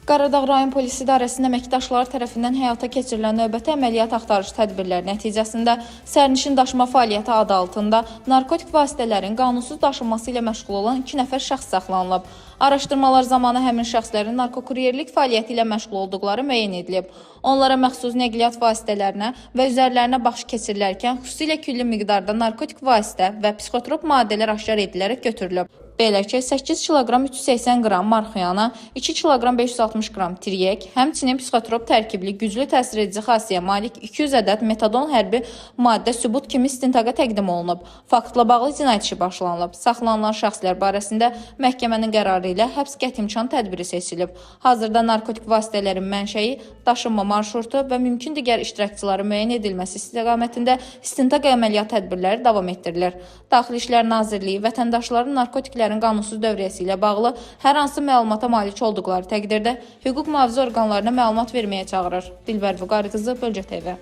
Qaradağ rayon polis idarəsinin əməkdaşları tərəfindən həyata keçirilən növbəti əməliyyat axtarış tədbirləri nəticəsində sərnişin daşıma fəaliyyəti adı altında narkotik vasitələrin qanunsuz daşınması ilə məşğul olan 2 nəfər şəxs saxlanılıb. Araşdırmalar zamanı həmin şəxslərin narkokuryerlik fəaliyyəti ilə məşğul olduqları müəyyən edilib. Onlara məxsus nəqliyyat vasitələrinə və üzərlərinə baxış keçirilərkən xüsusilə külli miqdarda narkotik vasitə və psixotrop maddələr aşkar edilərək götürülüb. Belə ki, 8 kiloqram 380 qram marxuyana, 2 kiloqram 560 qram tiryek, həmçinin psixotrop tərkibli güclü təsir edici xassəyə malik 200 ədəd metadon hərbi maddə sübut kimi istintaqa təqdim olunub. Faktla bağlı cinayət işi başlanılıb. Saxlanılan şəxslər barəsində məhkəmənin qərarı ilə həbs qəti imkan tədbiri seçilib. Hazırda narkotik vasitələrin mənşəyi, daşınma marşrutu və mümkün digər iştirakçıların müəyyən edilməsi istiqamətində istintaq əməliyyat tədbirləri davam etdirilir. Daxili İşlər Nazirliyi vətəndaşların narkotiklərin qanunsuz dövriyyəsi ilə bağlı hər hansı məlumata malik olduqları təqdirdə hüquq mühafizə orqanlarına məlumat verməyə çağırır. Dilbər Vüqarı qızı, Bölgə TV.